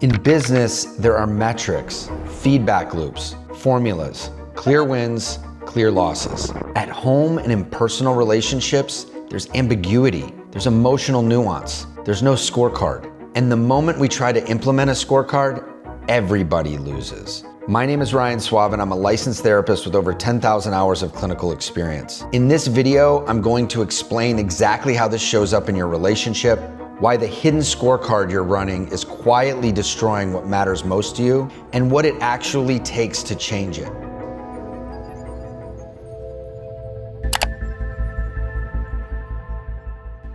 In business, there are metrics, feedback loops, formulas, clear wins, clear losses. At home and in personal relationships, there's ambiguity, there's emotional nuance, there's no scorecard. And the moment we try to implement a scorecard, everybody loses. My name is Ryan Soave and I'm a licensed therapist with over 10,000 hours of clinical experience. In this video, I'm going to explain exactly how this shows up in your relationship, why the hidden scorecard you're running is quietly destroying what matters most to you, and what it actually takes to change it.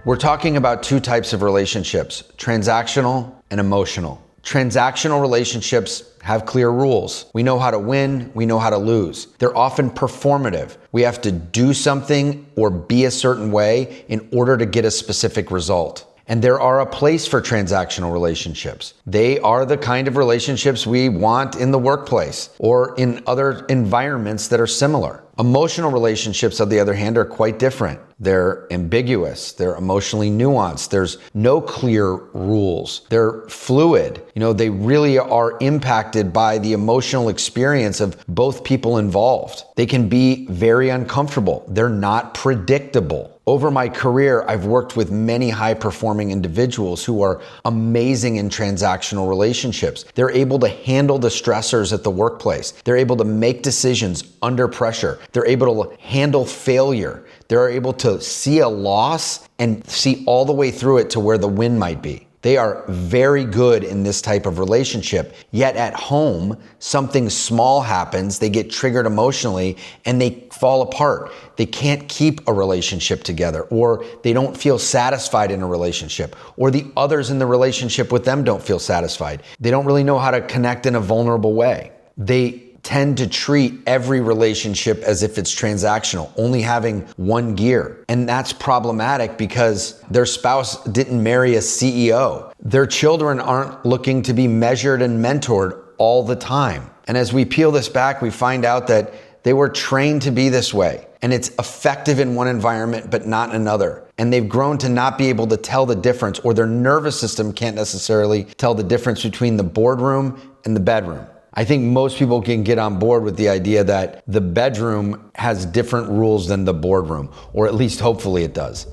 We're talking about two types of relationships, transactional and emotional. Transactional relationships have clear rules. We know how to win, we know how to lose. They're often performative. We have to do something or be a certain way in order to get a specific result. And there are a place for transactional relationships. They are the kind of relationships we want in the workplace or in other environments that are similar. Emotional relationships, on the other hand, are quite different. They're ambiguous, they're emotionally nuanced, there's no clear rules, they're fluid. They really are impacted by the emotional experience of both people involved. They can be very uncomfortable, they're not predictable. Over my career, I've worked with many high-performing individuals who are amazing in transactional relationships. They're able to handle the stressors at the workplace. They're able to make decisions under pressure. They're able to handle failure. They're able to see a loss and see all the way through it to where the win might be. They are very good in this type of relationship, yet at home, something small happens, they get triggered emotionally, and they fall apart. They can't keep a relationship together, or they don't feel satisfied in a relationship, or the others in the relationship with them don't feel satisfied. They don't really know how to connect in a vulnerable way. They tend to treat every relationship as if it's transactional, only having one gear. And that's problematic because their spouse didn't marry a CEO. Their children aren't looking to be measured and mentored all the time. And as we peel this back, we find out that they were trained to be this way. And it's effective in one environment, but not in another. And they've grown to not be able to tell the difference, or their nervous system can't necessarily tell the difference between the boardroom and the bedroom. I think most people can get on board with the idea that the bedroom has different rules than the boardroom, or at least hopefully it does.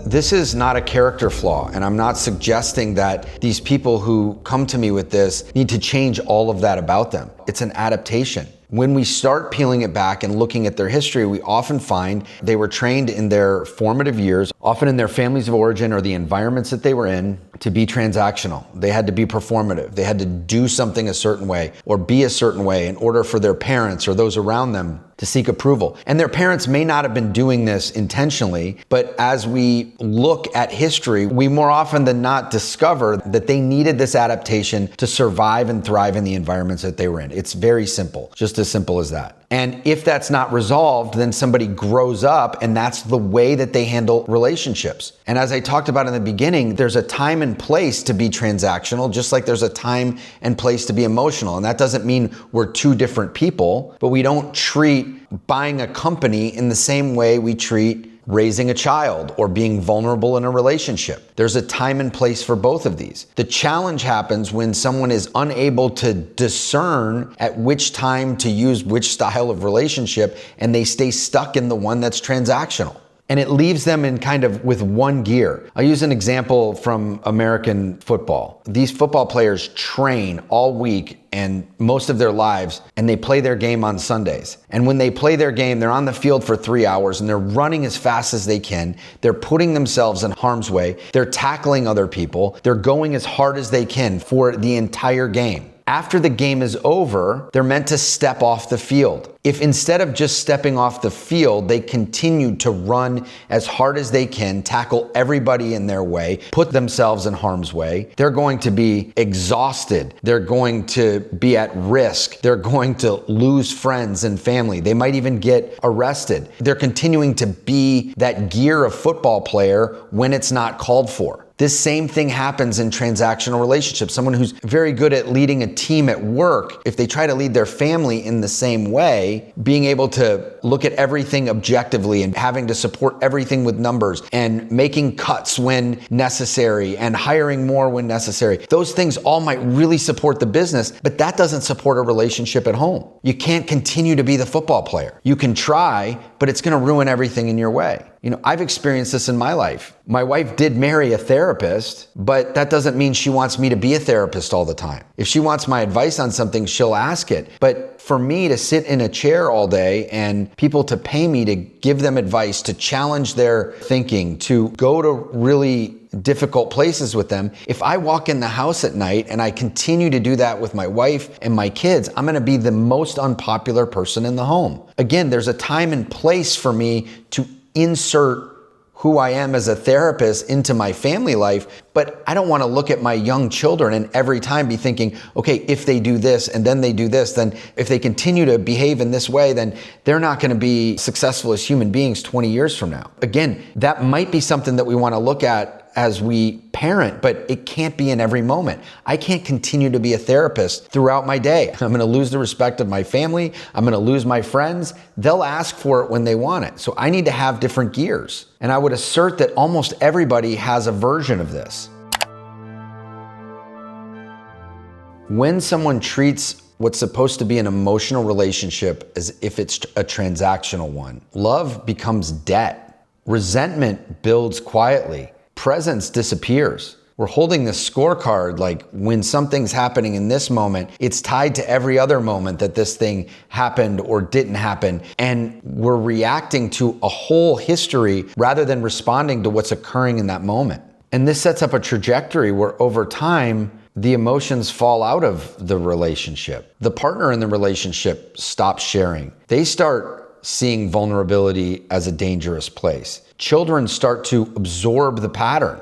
This is not a character flaw, and I'm not suggesting that these people who come to me with this need to change all of that about them. It's an adaptation. When we start peeling it back and looking at their history, we often find they were trained in their formative years, often in their families of origin or the environments that they were in, to be transactional. They had to be performative. They had to do something a certain way or be a certain way in order for their parents or those around them to seek approval. And their parents may not have been doing this intentionally, but as we look at history, we more often than not discover that they needed this adaptation to survive and thrive in the environments that they were in. It's very simple, just as simple as that. And if that's not resolved, then somebody grows up and that's the way that they handle relationships. And as I talked about in the beginning, there's a time and place to be transactional, just like there's a time and place to be emotional. And that doesn't mean we're two different people, but we don't treat buying a company in the same way we treat raising a child or being vulnerable in a relationship. There's a time and place for both of these. The challenge happens when someone is unable to discern at which time to use which style of relationship, and they stay stuck in the one that's transactional. And it leaves them in kind of with one gear. I'll use an example from American football. These football players train all week and most of their lives, and they play their game on Sundays. And when they play their game, they're on the field for 3 hours and they're running as fast as they can. They're putting themselves in harm's way. They're tackling other people. They're going as hard as they can for the entire game. After the game is over, they're meant to step off the field. If instead of just stepping off the field, they continue to run as hard as they can, tackle everybody in their way, put themselves in harm's way, they're going to be exhausted. They're going to be at risk. They're going to lose friends and family. They might even get arrested. They're continuing to be that gear of football player when it's not called for. This same thing happens in transactional relationships. Someone who's very good at leading a team at work, if they try to lead their family in the same way, being able to look at everything objectively and having to support everything with numbers and making cuts when necessary and hiring more when necessary. Those things all might really support the business, but that doesn't support a relationship at home. You can't continue to be the football player. You can try, but it's going to ruin everything in your way. I've experienced this in my life. My wife did marry a therapist, but that doesn't mean she wants me to be a therapist all the time. If she wants my advice on something, she'll ask it. But for me to sit in a chair all day and people to pay me to give them advice, to challenge their thinking, to go to really difficult places with them, if I walk in the house at night and I continue to do that with my wife and my kids, I'm going to be the most unpopular person in the home. Again, there's a time and place for me to insert who I am as a therapist into my family life, but I don't want to look at my young children and every time be thinking, okay, if they do this and then they do this, then if they continue to behave in this way, then they're not going to be successful as human beings 20 years from now. Again, that might be something that we want to look at as we parent, but it can't be in every moment. I can't continue to be a therapist throughout my day. I'm going to lose the respect of my family. I'm going to lose my friends. They'll ask for it when they want it. So I need to have different gears. And I would assert that almost everybody has a version of this. When someone treats what's supposed to be an emotional relationship as if it's a transactional one, love becomes debt. Resentment builds quietly. Presence disappears. We're holding this scorecard like when something's happening in this moment, it's tied to every other moment that this thing happened or didn't happen. And we're reacting to a whole history rather than responding to what's occurring in that moment. And this sets up a trajectory where over time, the emotions fall out of the relationship. The partner in the relationship stops sharing. They start seeing vulnerability as a dangerous place. Children start to absorb the pattern.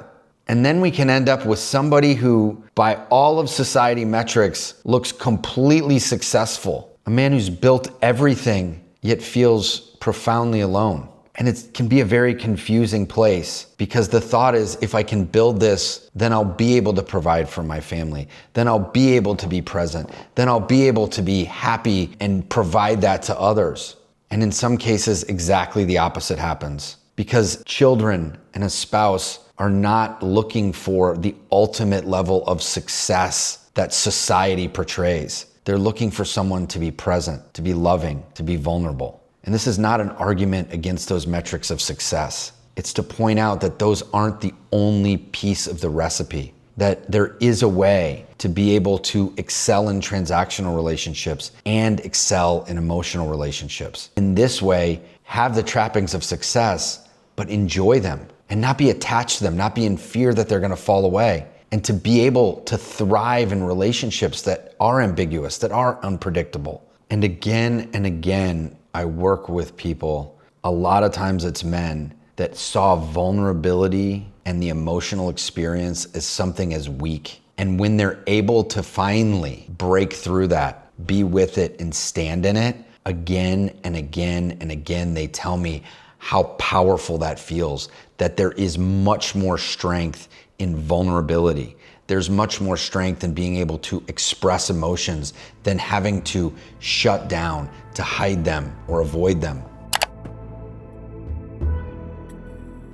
And then we can end up with somebody who, by all of society metrics, looks completely successful. A man who's built everything, yet feels profoundly alone. And it can be a very confusing place because the thought is, if I can build this, then I'll be able to provide for my family. Then I'll be able to be present. Then I'll be able to be happy and provide that to others. And in some cases, exactly the opposite happens because children and a spouse are not looking for the ultimate level of success that society portrays. They're looking for someone to be present, to be loving, to be vulnerable. And this is not an argument against those metrics of success. It's to point out that those aren't the only piece of the recipe, that there is a way to be able to excel in transactional relationships and excel in emotional relationships. In this way, have the trappings of success, but enjoy them and not be attached to them, not be in fear that they're going to fall away, and to be able to thrive in relationships that are ambiguous, that are unpredictable. And again, I work with people, a lot of times it's men, that saw vulnerability and the emotional experience as something as weak. And when they're able to finally break through that, be with it and stand in it, again and again and again, they tell me how powerful that feels, that there is much more strength in vulnerability. There's much more strength in being able to express emotions than having to shut down, to hide them or avoid them.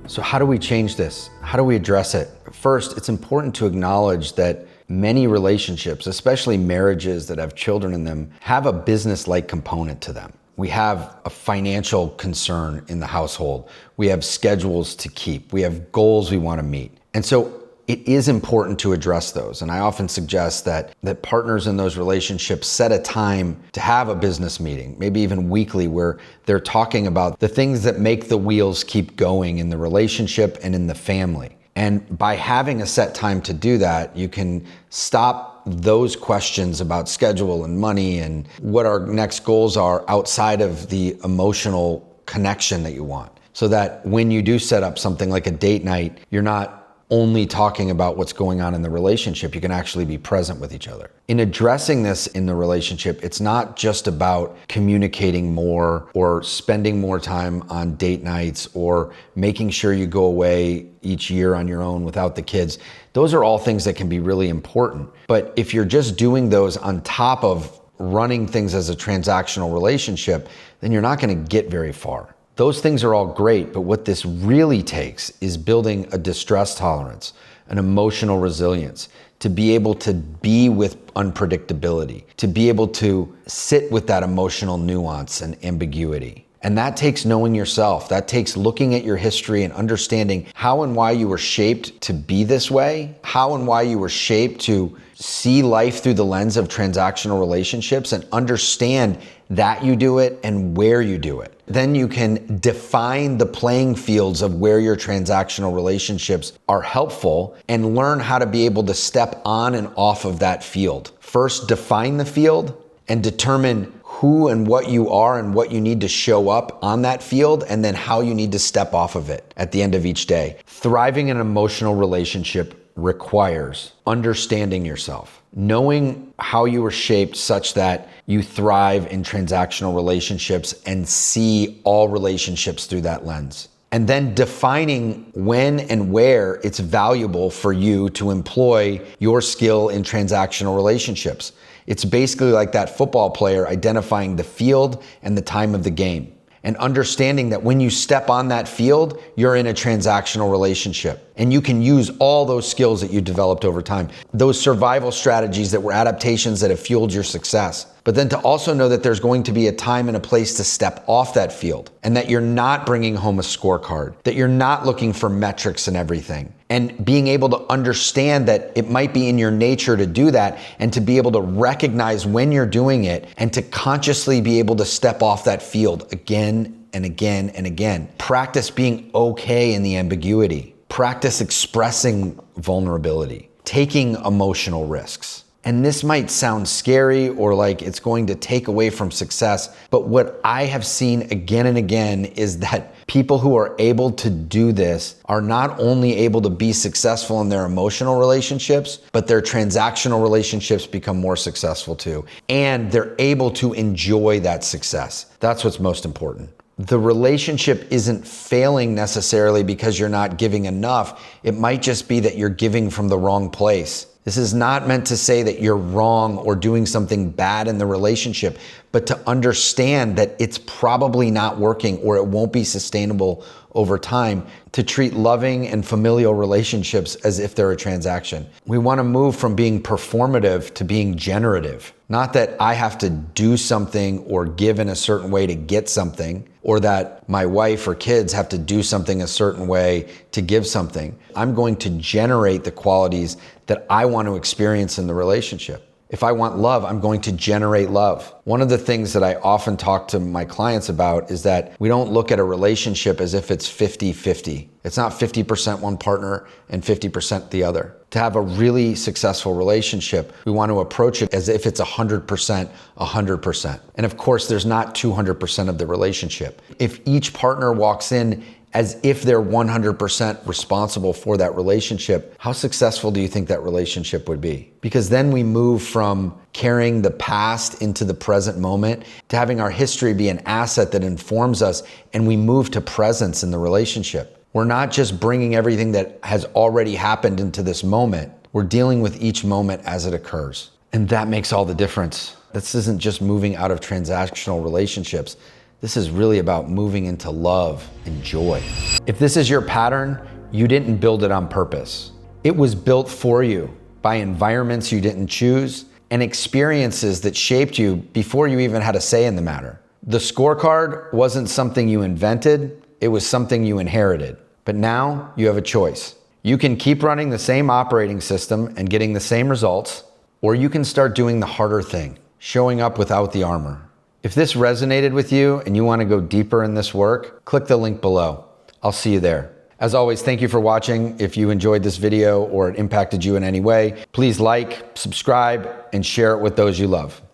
So how do we change this? How do we address it? First, it's important to acknowledge that many relationships, especially marriages that have children in them, have a business-like component to them. We have a financial concern in the household. We have schedules to keep. We have goals we want to meet. And so it is important to address those. And I often suggest that partners in those relationships set a time to have a business meeting, maybe even weekly, where they're talking about the things that make the wheels keep going in the relationship and in the family. And by having a set time to do that, you can stop those questions about schedule and money and what our next goals are outside of the emotional connection that you want. So that when you do set up something like a date night, you're not only talking about what's going on in the relationship. You can actually be present with each other. In addressing this in the relationship, it's not just about communicating more or spending more time on date nights or making sure you go away each year on your own without the kids. Those are all things that can be really important. But if you're just doing those on top of running things as a transactional relationship, then you're not going to get very far. Those things are all great, but what this really takes is building a distress tolerance, an emotional resilience, to be able to be with unpredictability, to be able to sit with that emotional nuance and ambiguity. And that takes knowing yourself. That takes looking at your history and understanding how and why you were shaped to be this way, how and why you were shaped to see life through the lens of transactional relationships and understand that you do it and where you do it. Then you can define the playing fields of where your transactional relationships are helpful and learn how to be able to step on and off of that field. First, define the field and determine who and what you are and what you need to show up on that field, and then how you need to step off of it at the end of each day. Thriving in an emotional relationship requires understanding yourself, knowing how you were shaped such that you thrive in transactional relationships and see all relationships through that lens. And then defining when and where it's valuable for you to employ your skill in transactional relationships. It's basically like that football player identifying the field and the time of the game, and understanding that when you step on that field, you're in a transactional relationship. And you can use all those skills that you developed over time, those survival strategies that were adaptations that have fueled your success. But then to also know that there's going to be a time and a place to step off that field, and that you're not bringing home a scorecard, that you're not looking for metrics and everything. And being able to understand that it might be in your nature to do that, and to be able to recognize when you're doing it, and to consciously be able to step off that field again and again and again. Practice being okay in the ambiguity. Practice expressing vulnerability, taking emotional risks. And this might sound scary or like it's going to take away from success, but what I have seen again and again is that people who are able to do this are not only able to be successful in their emotional relationships, but their transactional relationships become more successful too. And they're able to enjoy that success. That's what's most important. The relationship isn't failing necessarily because you're not giving enough. It might just be that you're giving from the wrong place. This is not meant to say that you're wrong or doing something bad in the relationship, but to understand that it's probably not working or it won't be sustainable over time, to treat loving and familial relationships as if they're a transaction. We want to move from being performative to being generative. Not that I have to do something or give in a certain way to get something, or that my wife or kids have to do something a certain way to give something. I'm going to generate the qualities that I want to experience in the relationship. If I want love, I'm going to generate love. One of the things that I often talk to my clients about is that we don't look at a relationship as if it's 50-50. It's not 50% one partner and 50% the other. To have a really successful relationship, we want to approach it as if it's 100%, 100%. And of course, there's not 200% of the relationship. If each partner walks in as if they're 100% responsible for that relationship, how successful do you think that relationship would be? Because then we move from carrying the past into the present moment to having our history be an asset that informs us, and we move to presence in the relationship. We're not just bringing everything that has already happened into this moment. We're dealing with each moment as it occurs. And that makes all the difference. This isn't just moving out of transactional relationships. This is really about moving into love and joy. If this is your pattern, you didn't build it on purpose. It was built for you by environments you didn't choose and experiences that shaped you before you even had a say in the matter. The scorecard wasn't something you invented, it was something you inherited. But now you have a choice. You can keep running the same operating system and getting the same results, or you can start doing the harder thing, showing up without the armor. If this resonated with you and you want to go deeper in this work, click the link below. I'll see you there. As always, thank you for watching. If you enjoyed this video or it impacted you in any way, please like, subscribe, and share it with those you love.